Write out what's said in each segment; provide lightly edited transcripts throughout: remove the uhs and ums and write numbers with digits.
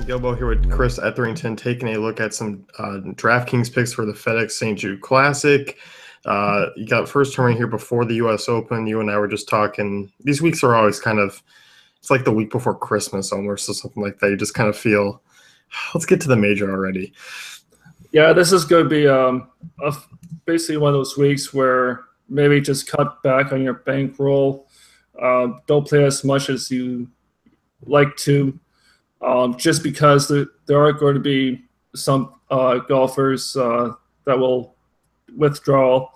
Gilbo here with Chris Etherington, taking a look at some DraftKings picks for the FedEx St. Jude Classic. You got first tournament here before the U.S. Open. You and I were just talking. These weeks are always kind of, it's like the week before Christmas almost, or something like that. You just kind of feel, let's get to the major already. Yeah, this is going to be basically one of those weeks where maybe just cut back on your bankroll. Don't play as much as you like to. Just because there are going to be some golfers that will withdraw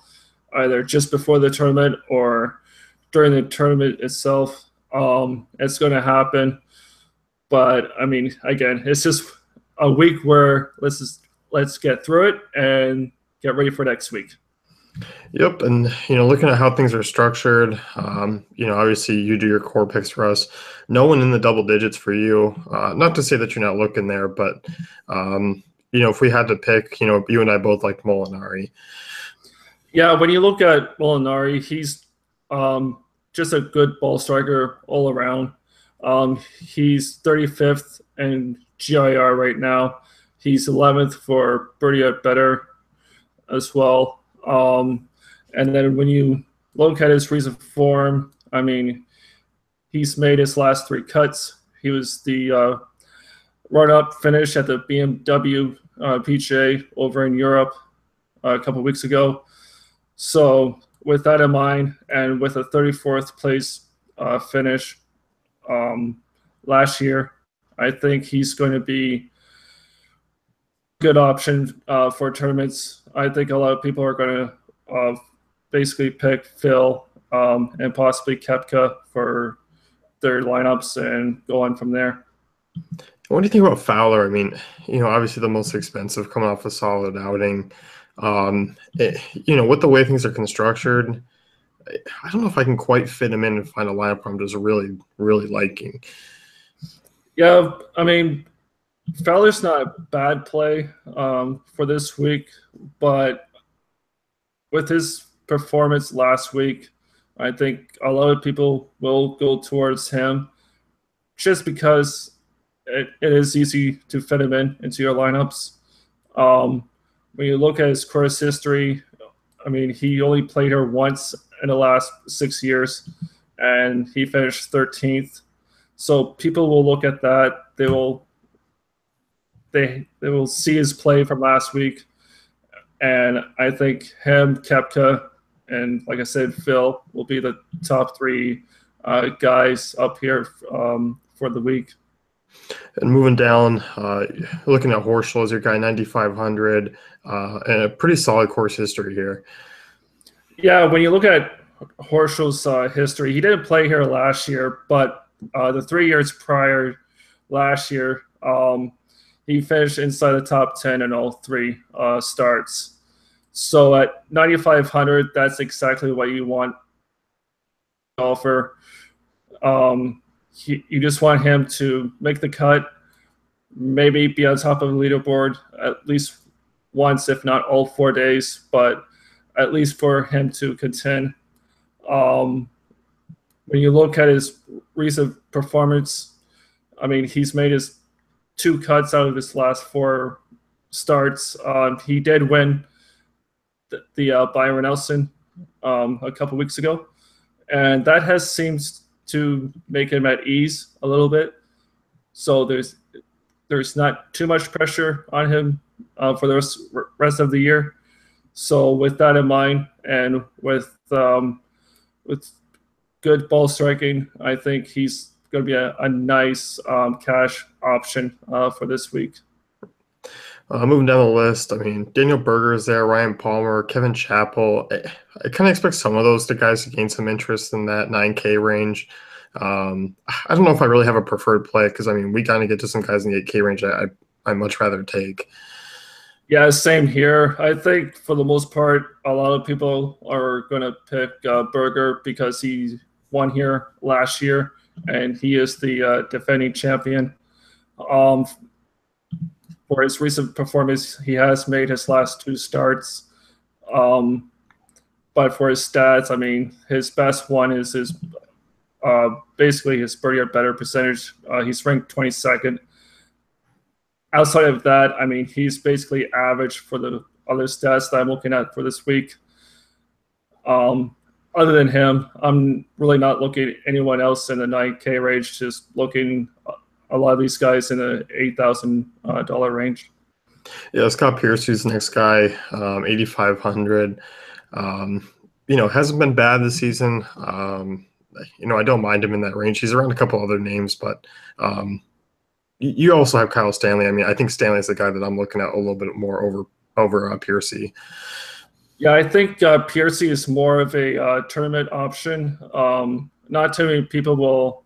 either just before the tournament or during the tournament itself. It's going to happen. But, I mean, again, it's just a week where let's get through it and get ready for next week. Yep, and looking at how things are structured, obviously you do your core picks for us. No one in the double digits for you. Not to say that you're not looking there, but if we had to pick, you and I both liked Molinari. Yeah, when you look at Molinari, he's just a good ball striker all around. He's 35th in GIR right now. He's 11th for birdie or better as well. And then when you look at his recent form, I mean, he's made his last 3 cuts. He was the run-up finish at the BMW PGA over in Europe a couple of weeks ago. So with that in mind, and with a 34th place finish last year, I think he's going to be a good option for tournaments. I think a lot of people are going to basically pick Phil and possibly Koepka for their lineups and go on from there. What do you think about Fowler? I mean, obviously the most expensive, coming off a solid outing. With the way things are constructed, I don't know if I can quite fit him in and find a lineup I'm just really, really liking. Yeah, I mean, Fowler's not a bad play for this week, but with his performance last week, I think a lot of people will go towards him just because it is easy to fit him into your lineups. When you look at his course history, I mean, he only played her once in the last 6 years, and he finished 13th. So people will look at that. They will see his play from last week, and I think him, Koepka, and like I said, Phil will be the top 3 guys up here for the week. And moving down, looking at Horschel as your guy, 9,500, and a pretty solid course history here. Yeah, when you look at Horschel's history, he didn't play here last year, but the 3 years prior last year, he finished inside the top 10 in all 3 starts. So at 9,500, that's exactly what you want golfer. You just want him to make the cut, maybe be on top of the leaderboard at least once, if not all 4 days, but at least for him to contend. When you look at his recent performance, I mean, he's made his 2 cuts out of his last 4 starts. He did win the Byron Nelson a couple weeks ago, and that has seemed to make him at ease a little bit. So there's not too much pressure on him for the rest of the year. So with that in mind, and with good ball striking, I think he's going to be a nice cash option for this week. Moving down the list, I mean, Daniel Berger is there, Ryan Palmer, Kevin Chappell. I kind of expect some of those guys to gain some interest in that 9K range. I don't know if I really have a preferred play because, I mean, we kind of get to some guys in the 8K range I'd much rather take. Yeah, same here. I think for the most part, a lot of people are going to pick Berger because he won here last year, and he is the defending champion. For his recent performance, he has made his last 2 starts. But for his stats, I mean, his best one is his basically his birdie or better percentage. He's ranked 22nd outside of that, I mean, he's basically average for the other stats that I'm looking at for this week. Other than him, I'm really not looking at anyone else in the 9K range, just looking a lot of these guys in the $8,000 range. Yeah, Scott Pierce, who's the next guy, 8,500. Hasn't been bad this season. I don't mind him in that range. He's around a couple other names, but you also have Kyle Stanley. I mean, I think Stanley's the guy that I'm looking at a little bit more over Piercy. Yeah, I think Piercy is more of a tournament option. Not too many people will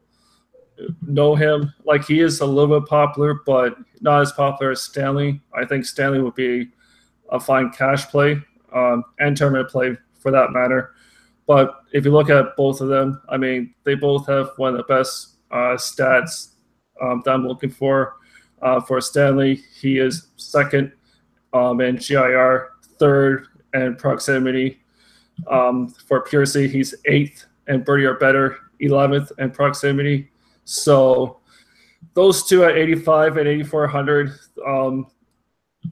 know him. Like, he is a little bit popular, but not as popular as Stanley. I think Stanley would be a fine cash play and tournament play for that matter. But if you look at both of them, I mean, they both have one of the best stats that I'm looking for. For Stanley, he is second in GIR, third in proximity. For Piercy, he's eighth in birdie or better, 11th in proximity. So those two at 85 and 8,400,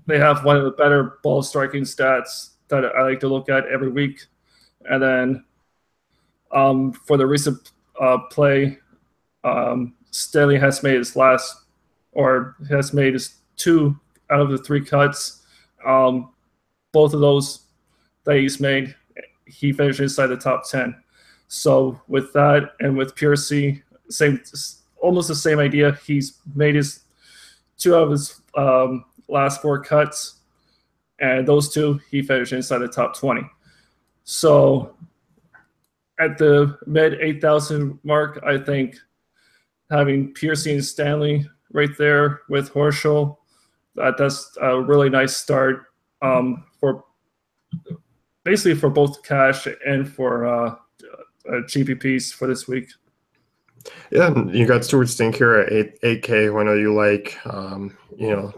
they have one of the better ball striking stats that I like to look at every week. And then for the recent play, Stanley has made his two out of the three cuts. Both of those that he's made, he finished inside the top 10. So with that and with Piercy, almost the same idea. He's made his two out of his last four cuts, and those two he finished inside the top 20. So at the mid 8,000 mark, I think having Piercy and Stanley right there with Horschel, that's a really nice start for basically for both cash and for GPPs for this week. Yeah, you got Stuart Stink here at 8K, who I know you like.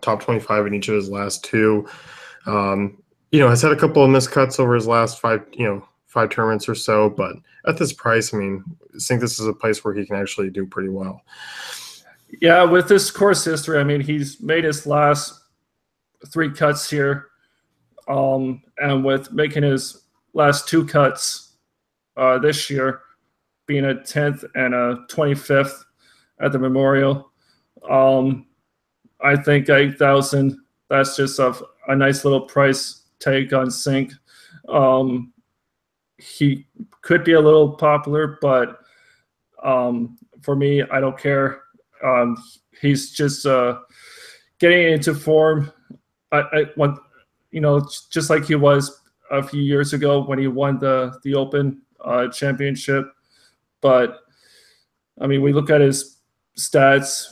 Top 25 in each of his last two. Has had a couple of miscuts over his last five tournaments or so, but at this price, I mean, I think this is a place where he can actually do pretty well. Yeah, with this course history, I mean, he's made his last three cuts here, and with making his last two cuts this year, being a 10th and a 25th at the Memorial, I think 8,000, that's just a nice little price tag on Sink. He could be a little popular, but for me, I don't care. He's just getting into form. Just like he was a few years ago when he won the Open championship. But I mean, we look at his stats,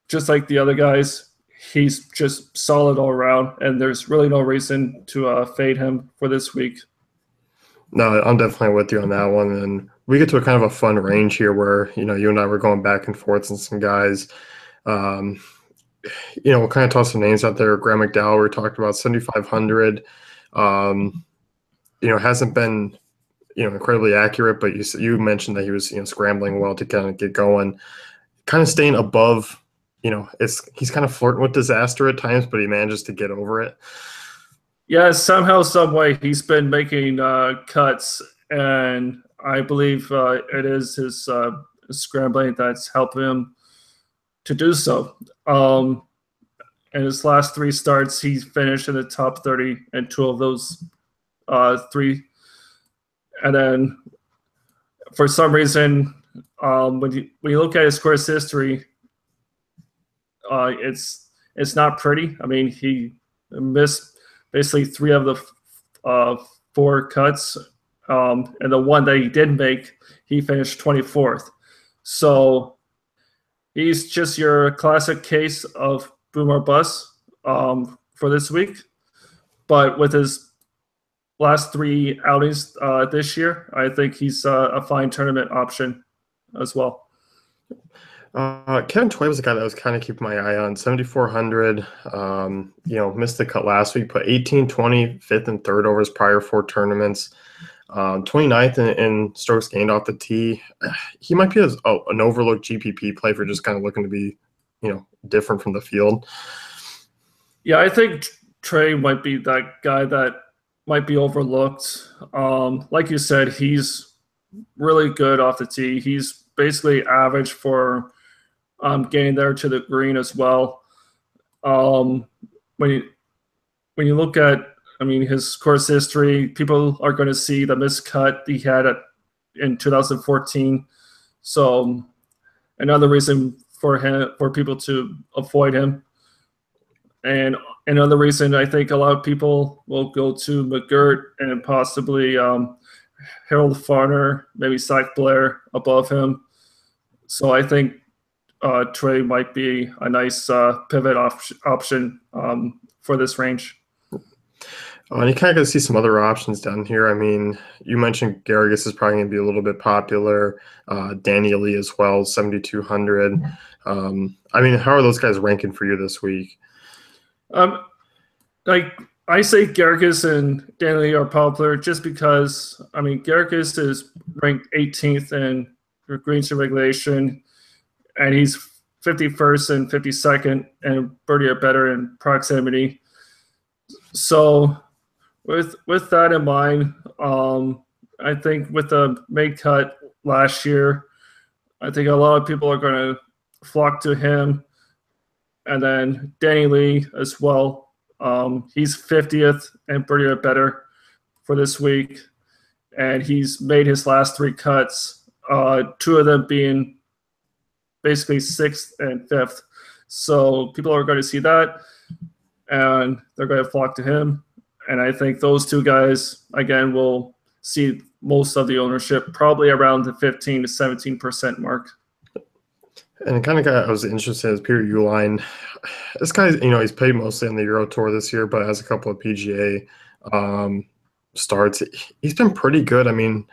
just like the other guys, he's just solid all around, and there's really no reason to fade him for this week. No, I'm definitely with you on that one. And we get to a kind of a fun range here where, you and I were going back and forth and some guys. We'll kind of toss some names out there. Graham McDowell, we talked about 7,500. Hasn't been, incredibly accurate, but you mentioned that he was, scrambling well to kind of get going, kind of staying above, he's kind of flirting with disaster at times, but he manages to get over it. Yeah, somehow, some way, he's been making cuts, and I believe it is his scrambling that's helping him to do so. In his last three starts, he finished in the top 30 in two of those three. And then, for some reason, when you look at his course history, it's not pretty. I mean, he missed basically three of the four cuts, and the one that he did make, he finished 24th. So he's just your classic case of boom or bust for this week. But with his last three outings this year, I think he's a fine tournament option as well. Kevin Tway was a guy that I was kind of keeping my eye on. 7,400, missed the cut last week, put 18, 20, 5th, and 3rd over his prior four tournaments. 29th in strokes gained off the tee. He might be an overlooked GPP play for just kind of looking to be, different from the field. Yeah, I think Trey might be that guy that might be overlooked. Like you said, he's really good off the tee. He's basically average for getting there to the green as well. Um, when you when you look at, I mean, his course history, people are going to see the miscut he had in 2014. So another reason for people to avoid him. And another reason I think a lot of people will go to McGirt and possibly Harold Farner, maybe Zach Blair above him. So I think Trey might be a nice pivot option for this range. And you kind of got to see some other options down here. I mean, you mentioned Garrigus is probably going to be a little bit popular. Danny Lee as well, 7,200. I mean, how are those guys ranking for you this week? Like I say, Garrigus and Danny Lee are popular just because, I mean, Garrigus is ranked 18th in greens to regulation, and he's 51st and 52nd, and birdie are better in proximity. So with that in mind, I think with the made cut last year, I think a lot of people are going to flock to him, and then Danny Lee as well. He's 50th and birdie are better for this week, and he's made his last 3 cuts, 2 of them being basically 6th and 5th. So people are going to see that, and they're going to flock to him. And I think those 2 guys, again, will see most of the ownership, probably around the 15 to 17% mark. And the kind of guy I was interested in is Peter Uihlein. This guy, he's played mostly on the Euro Tour this year, but has a couple of PGA starts. He's been pretty good. I mean,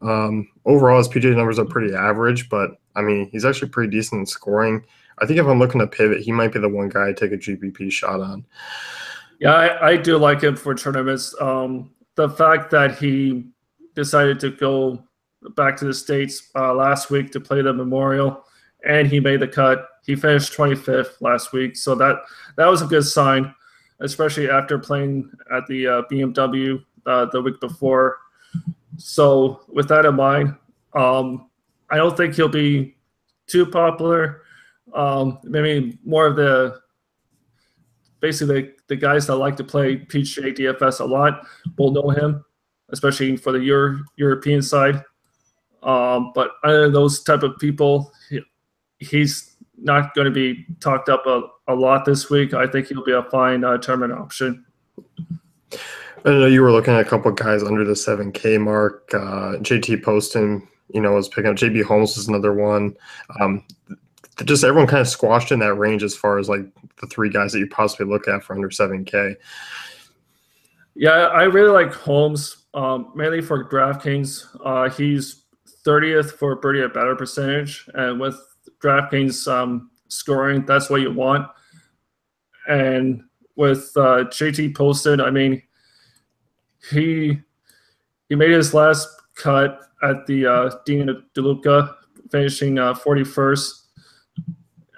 overall, his PGA numbers are pretty average, but, I mean, he's actually pretty decent in scoring. I think if I'm looking to pivot, he might be the one guy I take a GPP shot on. Yeah, I do like him for tournaments. The fact that he decided to go back to the States last week to play the Memorial, and he made the cut. He finished 25th last week, so that was a good sign, especially after playing at the BMW the week before. So with that in mind, I don't think he'll be too popular. Maybe more of basically the guys that like to play PGA DFS a lot will know him, especially for the European side. But other than those type of people, he's not going to be talked up a lot this week. I think he'll be a fine tournament option. I know you were looking at a couple of guys under the 7K mark. JT Poston, was picking up. JB Holmes is another one. Just everyone kind of squashed in that range as far as like the 3 guys that you possibly look at for under 7K. Yeah, I really like Holmes, mainly for DraftKings. He's 30th for birdie or better percentage, and with DraftKings scoring, that's what you want. And with JT Poston, I mean, he made his last cut at the Dean DeLuca, finishing 41st.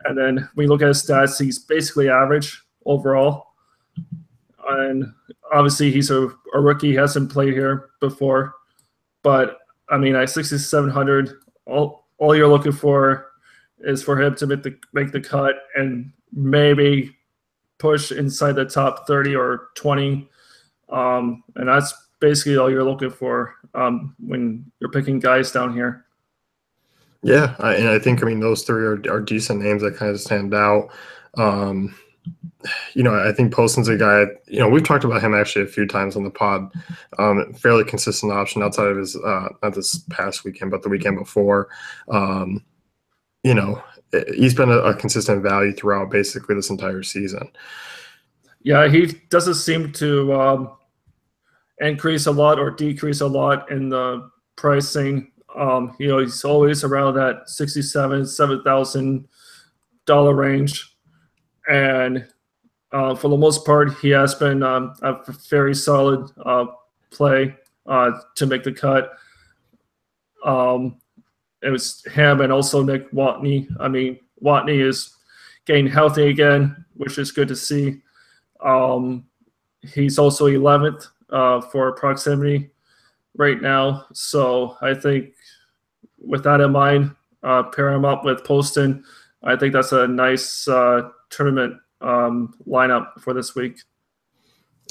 And then when you look at his stats, he's basically average overall. And obviously he's a rookie. He hasn't played here before. But, I mean, at 6,700, all you're looking for is for him to make the cut and maybe push inside the top 30 or 20. And that's basically all you're looking for when you're picking guys down here. Yeah, and I think, those 3 are decent names that kind of stand out. I think Poston's a guy, we've talked about him actually a few times on the pod. Fairly consistent option outside of his, not this past weekend, but the weekend before. He's been a consistent value throughout basically this entire season. Yeah, he doesn't seem to increase a lot or decrease a lot in the pricing. He's always around that $7,000 range, and for the most part, he has been a very solid play to make the cut. It was him and also Nick Watney. I mean, Watney is getting healthy again, which is good to see. He's also 11th for proximity right now. So I think with that in mind, pair him up with Poston. I think that's a nice tournament lineup for this week.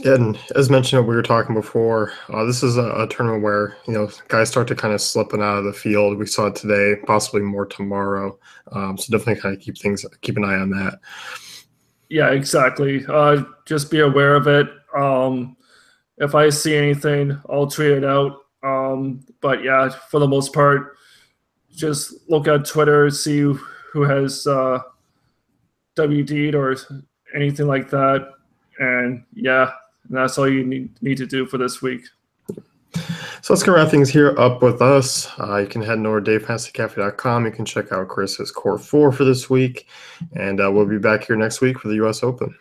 And as mentioned, we were talking before, this is a tournament where, guys start to kind of slipping out of the field. We saw it today, possibly more tomorrow. So definitely kind of keep an eye on that. Yeah, exactly. Just be aware of it. If I see anything, I'll tweet it out. But yeah, for the most part, just look at Twitter, see who has WD'd or anything like that. And yeah, that's all you need to do for this week. So let's go wrap things here up with us. You can head over to DaveFantasyCafe.com. You can check out Chris's Core 4 for this week. And we'll be back here next week for the U.S. Open.